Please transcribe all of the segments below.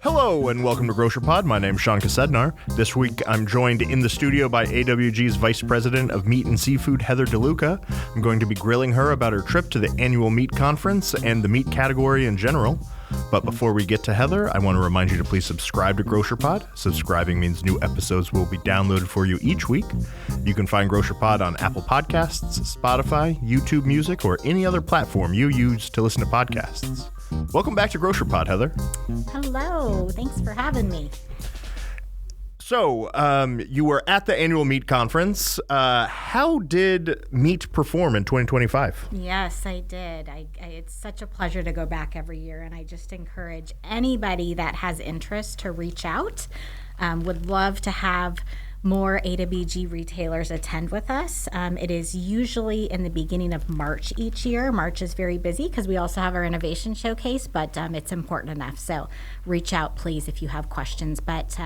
Hello and welcome to Grocer Pod. My name is Sean Kosednar. This week I'm joined in the studio by AWG's Vice President of Meat and Seafood, Heather DeLuca. I'm going to be grilling her about her trip to the annual meat conference and the meat category in general. But before we get to Heather, I want to remind you to please subscribe to Grocer Pod. Subscribing means new episodes will be downloaded for you each week. You can find Grocer Pod on Apple Podcasts, Spotify, YouTube Music, or any other platform you use to listen to podcasts. Welcome back to Grocer Pod, Heather. Hello. Thanks for having me. So, you were at the annual meat conference. How did meat perform in 2025? Yes, I did. It's such a pleasure to go back every year, and I just encourage anybody that has interest to reach out. Would love to have more AWG retailers attend with us. It is usually in the beginning of March each year. March is very busy because we also have our innovation showcase, but it's important enough. So reach out, please, if you have questions. But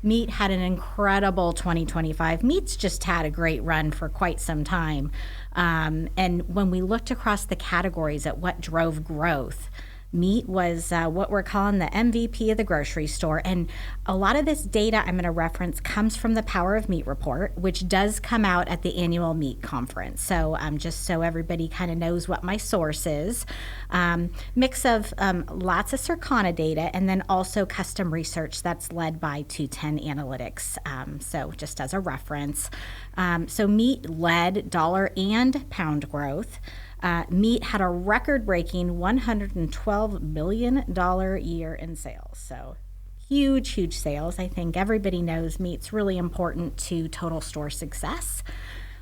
Meat had an incredible 2025. Meat's just had a great run for quite some time. And when we looked across the categories at what drove growth, meat was what we're calling the MVP of the grocery store. And a lot of this data I'm going to reference comes from the Power of Meat report, which does come out at the annual meat conference. So just so everybody kind of knows what my source is. Mix of lots of Circana data and then also custom research that's led by 210 Analytics. So just as a reference. So meat led dollar and pound growth. Meat had a record-breaking $112 million year in sales. So huge sales. I think everybody knows meat's really important to total store success.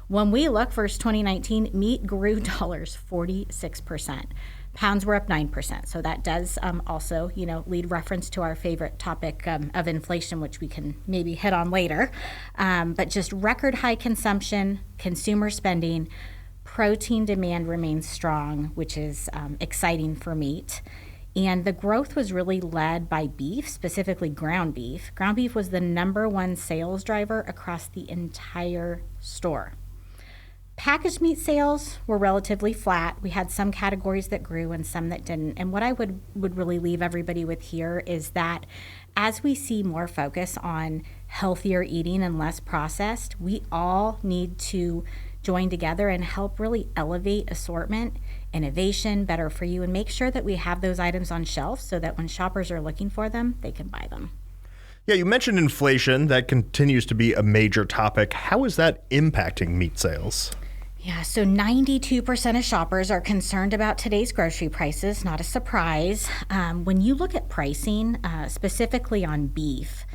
When we look versus 2019, meat grew dollars 46%. Pounds were up 9%. So that does also, lead reference to our favorite topic of inflation, which we can maybe hit on later. But just record high consumption, consumer spending. Protein demand remains strong, which is exciting for meat. And the growth was really led by beef, specifically ground beef. Ground beef was the number one sales driver across the entire store. Packaged meat sales were relatively flat. We had some categories that grew and some that didn't. And what I would really leave everybody with here is that as we see more focus on healthier eating and less processed, we all need to join together and help really elevate assortment, innovation, better for you, and make sure that we have those items on shelf so that when shoppers are looking for them, they can buy them. Yeah, you mentioned inflation. That continues to be a major topic. How is that impacting meat sales? Yeah, so 92% of shoppers are concerned about today's grocery prices. Not a surprise. When you look at pricing, specifically on beef,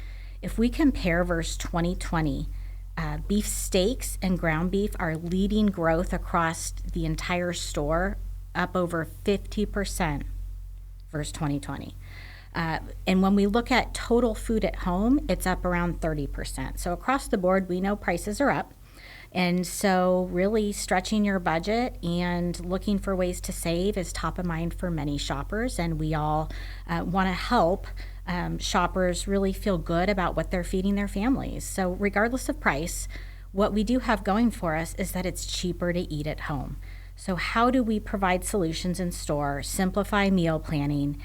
if we compare versus 2020, beef steaks and ground beef are leading growth across the entire store, up over 50% versus 2020. And when we look at total food at home, it's up around 30%. So across the board, we know prices are up. And so really stretching your budget and looking for ways to save is top of mind for many shoppers. And we all want to help shoppers really feel good about what they're feeding their families. So regardless of price, what we do have going for us is that it's cheaper to eat at home. So how do we provide solutions in store, simplify meal planning,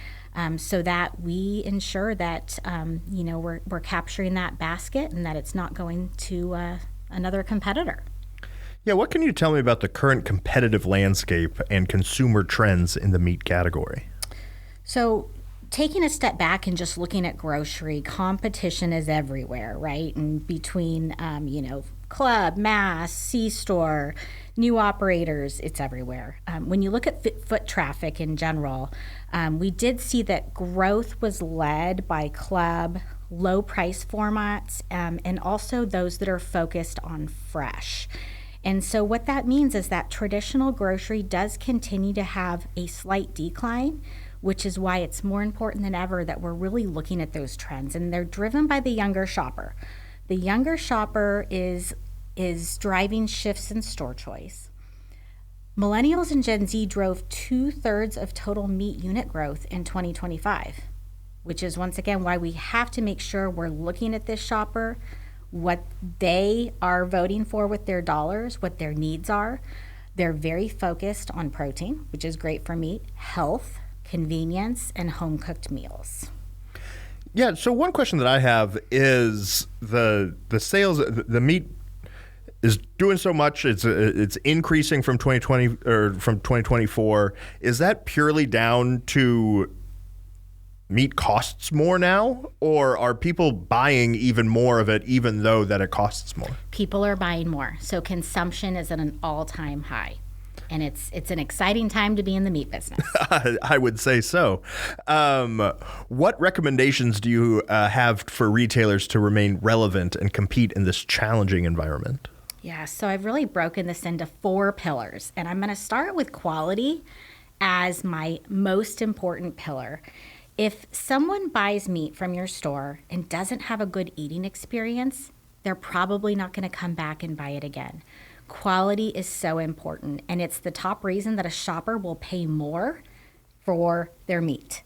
so that we ensure that we're capturing that basket and that it's not going to another competitor. Yeah, what can you tell me about the current competitive landscape and consumer trends in the meat category? So taking a step back and just looking at grocery, competition is everywhere, right? And between, club, mass, C-store, new operators, it's everywhere. When you look at foot traffic in general, we did see that growth was led by club, low price formats, and also those that are focused on fresh. And so what that means is that traditional grocery does continue to have a slight decline, which is why it's more important than ever that we're really looking at those trends. And they're driven by the younger shopper. The younger shopper is driving shifts in store choice. Millennials and Gen Z drove 2/3 of total meat unit growth in 2025, which is once again why we have to make sure we're looking at this shopper, what they are voting for with their dollars, what their needs are. They're very focused on protein, which is great for meat, health, convenience, and home-cooked meals. Yeah, so one question that I have is the sales, the meat is doing so much, it's increasing from 2020 or from 2024. Is that purely down to meat costs more now, or are people buying even more of it even though that it costs more? People are buying more. So consumption is at an all-time high. And it's an exciting time to be in the meat business. I would say so. What recommendations do you have for retailers to remain relevant and compete in this challenging environment? Yeah, so I've really broken this into 4 pillars. And I'm going to start with quality as my most important pillar. If someone buys meat from your store and doesn't have a good eating experience, they're probably not going to come back and buy it again. Quality is so important, and it's the top reason that a shopper will pay more for their meat.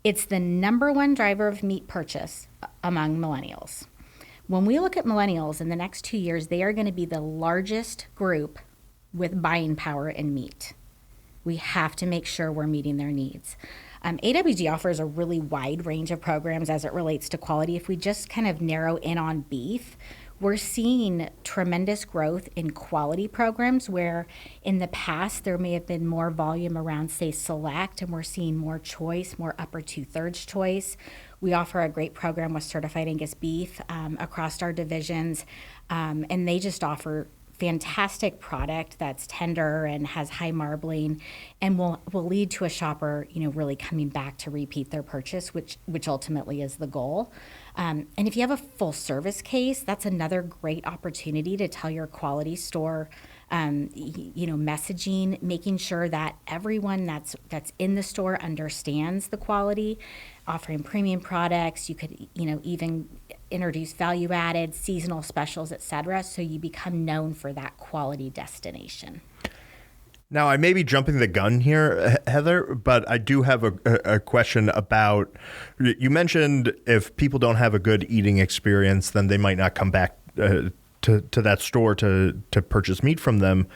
It's the number one driver of meat purchase among millennials. When we look at millennials in the next 2 years, they are going to be the largest group with buying power in meat. We have to make sure we're meeting their needs. AWG offers a really wide range of programs as it relates to quality. If we just kind of narrow in on beef, we're seeing tremendous growth in quality programs where in the past there may have been more volume around, say, select, and we're seeing more choice, more upper 2/3 choice. We offer a great program with Certified Angus Beef across our divisions, and they just offer fantastic product that's tender and has high marbling and will lead to a shopper, really coming back to repeat their purchase, which ultimately is the goal. And if you have a full service case, that's another great opportunity to tell your quality store, messaging, making sure that everyone that's in the store understands the quality, offering premium products. You could, even introduce value added, seasonal specials, et cetera, so you become known for that quality destination. Now, I may be jumping the gun here, Heather, but I do have a question about, you mentioned if people don't have a good eating experience, then they might not come back to that store to purchase meat from them.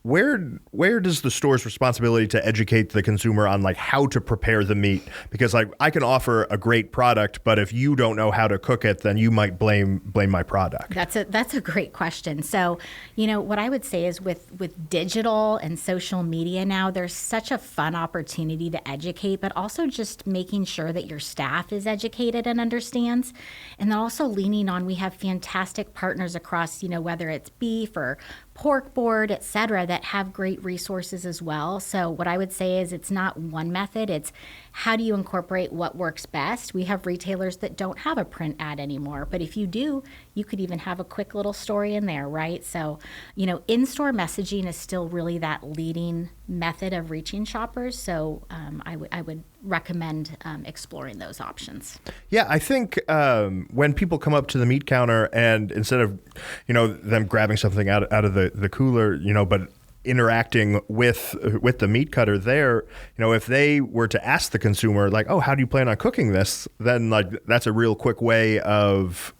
Where does the store's responsibility to educate the consumer on how to prepare the meat? Because I can offer a great product, but if you don't know how to cook it, then you might blame my product. That's a great question. So, what I would say is with digital and social media now, there's such a fun opportunity to educate, but also just making sure that your staff is educated and understands. And then also leaning on, we have fantastic partners across, whether it's beef or pork board, et cetera, that have great resources as well. So what I would say is it's not one method. It's how do you incorporate what works best? We have retailers that don't have a print ad anymore, but if you do, you could even have a quick little story in there, right? So, in-store messaging is still really that leading method of reaching shoppers. So I would recommend exploring those options. Yeah, I think when people come up to the meat counter and instead of, them grabbing something out of the cooler, but interacting with the meat cutter there, if they were to ask the consumer oh, how do you plan on cooking this? Then that's a real quick way of,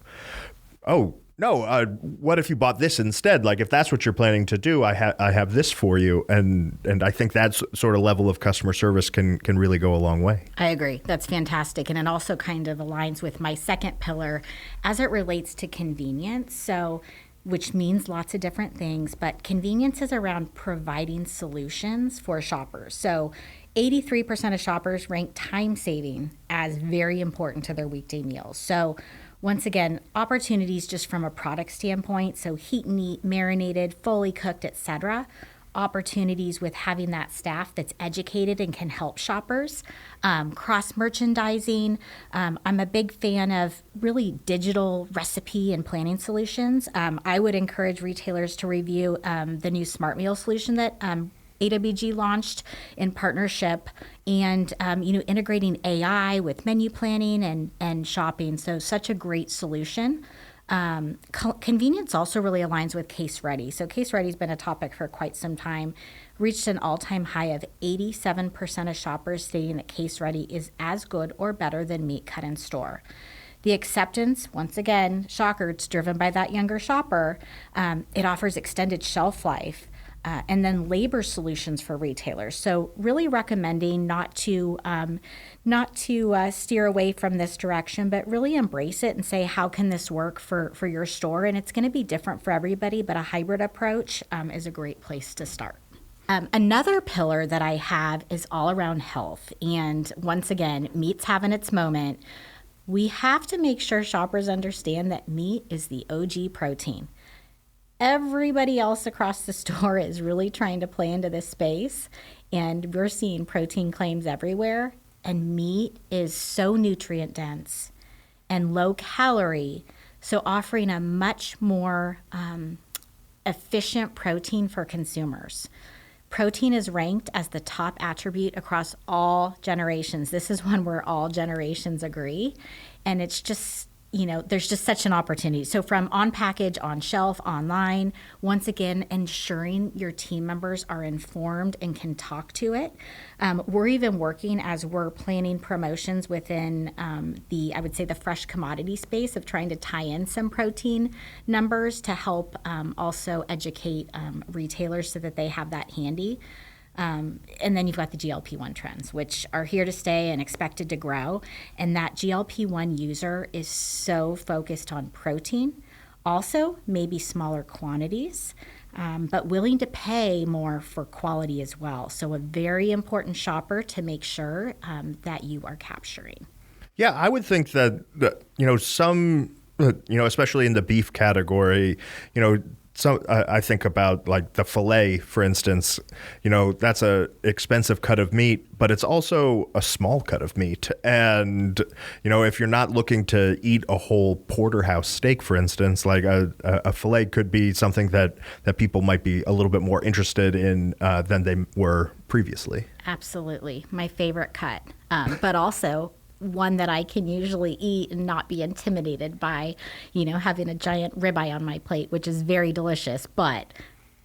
oh, no, what if you bought this instead? If that's what you're planning to do, I have this for you. And I think that sort of level of customer service can really go a long way. I agree. That's fantastic. And it also kind of aligns with my second pillar as it relates to convenience. So, which means lots of different things, but convenience is around providing solutions for shoppers. So 83% of shoppers rank time saving as very important to their weekday meals. So once again, opportunities just from a product standpoint, so heat and eat, marinated, fully cooked, et cetera. Opportunities with having that staff that's educated and can help shoppers. Cross-merchandising. I'm a big fan of really digital recipe and planning solutions. I would encourage retailers to review the new Smart Meal solution that AWG launched in partnership, and integrating AI with menu planning and shopping. So such a great solution. Convenience also really aligns with case ready. So case ready has been a topic for quite some time, reached an all-time high of 87% of shoppers stating that case ready is as good or better than meat cut in store. The acceptance, once again, shocker, it's driven by that younger shopper. It offers extended shelf life. and then labor solutions for retailers. So really recommending not to steer away from this direction, but really embrace it and say, how can this work for your store? And it's going to be different for everybody, but a hybrid approach is a great place to start. Another pillar that I have is all around health. And once again, meat's having its moment. We have to make sure shoppers understand that meat is the OG protein. Everybody else across the store is really trying to play into this space, and we're seeing protein claims everywhere. And meat is so nutrient dense and low calorie, so offering a much more efficient protein for consumers. Protein is ranked as the top attribute across all generations. This is one where all generations agree. And it's just, there's just such an opportunity. So from on package, on shelf, online, once again, ensuring your team members are informed and can talk to it. We're even working as we're planning promotions within the fresh commodity space of trying to tie in some protein numbers to help also educate retailers so that they have that handy. And then you've got the GLP-1 trends, which are here to stay and expected to grow. And that GLP-1 user is so focused on protein, also maybe smaller quantities, but willing to pay more for quality as well. So a very important shopper to make sure that you are capturing. Yeah, I would think that some, especially in the beef category, So I think about like the filet, for instance, that's a expensive cut of meat, but it's also a small cut of meat. And, if you're not looking to eat a whole porterhouse steak, for instance, like a filet could be something that people might be a little bit more interested in than they were previously. Absolutely. My favorite cut, but also one that I can usually eat and not be intimidated by, having a giant ribeye on my plate, which is very delicious, but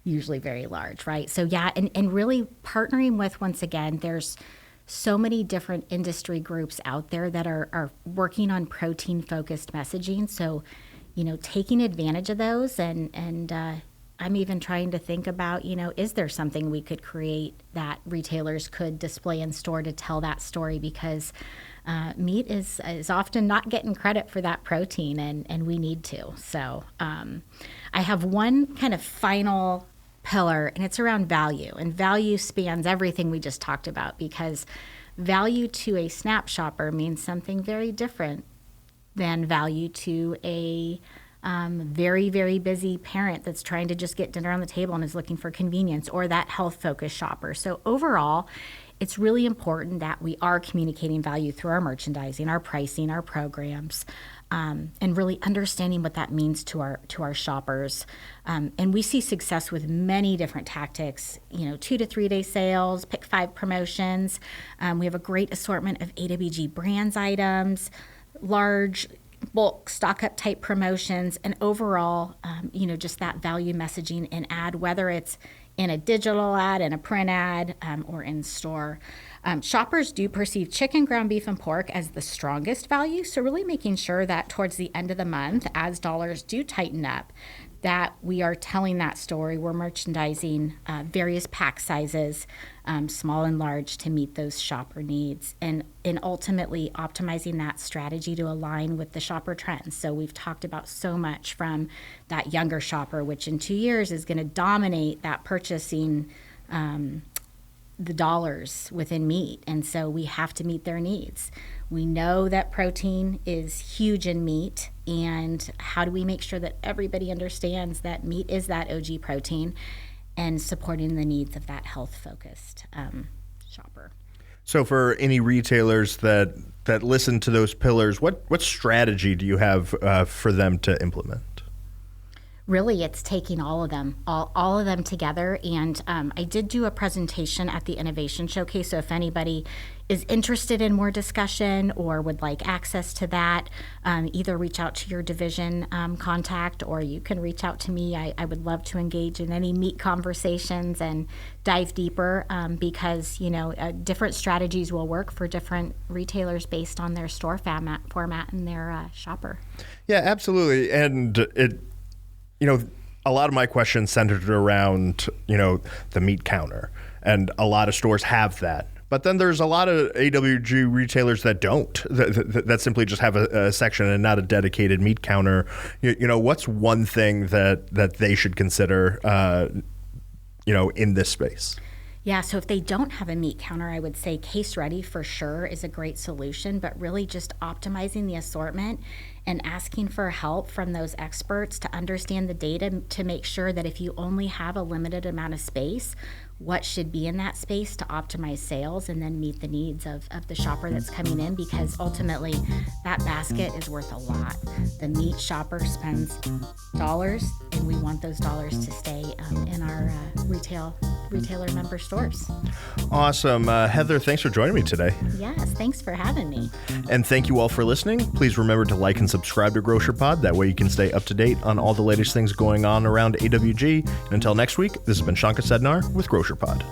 usually very large, right? So yeah, and really partnering with, once again, there's so many different industry groups out there that are working on protein-focused messaging. So, taking advantage of those and I'm even trying to think about, is there something we could create that retailers could display in store to tell that story? Because meat is often not getting credit for that protein, and we need to. So I have one kind of final pillar, and it's around value. And value spans everything we just talked about, because value to a SNAP shopper means something very different than value to a very, very busy parent that's trying to just get dinner on the table and is looking for convenience, or that health-focused shopper. So overall, it's really important that we are communicating value through our merchandising, our pricing, our programs, and really understanding what that means to our shoppers. And we see success with many different tactics, 2 to 3 day sales, pick 5 promotions. We have a great assortment of AWG brands items, large bulk stock-up type promotions, and overall, just that value messaging and ad, whether it's in a digital ad, in a print ad, or in store. Shoppers do perceive chicken, ground beef, and pork as the strongest value, so really making sure that towards the end of the month, as dollars do tighten up, that we are telling that story. We're merchandising various pack sizes, small and large, to meet those shopper needs, and ultimately optimizing that strategy to align with the shopper trends. So we've talked about so much from that younger shopper, which in 2 years is going to dominate that purchasing the dollars within meat. And so we have to meet their needs. We know that protein is huge in meat, and how do we make sure that everybody understands that meat is that OG protein, and supporting the needs of that health-focused shopper. So for any retailers that listen to those pillars, what strategy do you have for them to implement? Really, it's taking all of them together. And I did do a presentation at the Innovation Showcase. So if anybody is interested in more discussion or would like access to that, either reach out to your division contact, or you can reach out to me. I would love to engage in any meat conversations and dive deeper, because different strategies will work for different retailers based on their store format and their shopper. Yeah, absolutely. And a lot of my questions centered around, the meat counter, and a lot of stores have that. But then there's a lot of AWG retailers that don't, that simply just have a section and not a dedicated meat counter. What's one thing that they should consider, in this space? Yeah, so if they don't have a meat counter, I would say Case Ready for sure is a great solution, but really just optimizing the assortment and asking for help from those experts to understand the data to make sure that if you only have a limited amount of space, what should be in that space to optimize sales and then meet the needs of the shopper that's coming in, because ultimately that basket is worth a lot. The meat shopper spends dollars, and we want those dollars to stay in our retailer member stores. Awesome. Heather, thanks for joining me today. Yes, thanks for having me. And thank you all for listening. Please remember to like and subscribe to Grocer Pod. That way you can stay up to date on all the latest things going on around AWG. And until next week, this has been Sean Kosednar with Grocer Pod.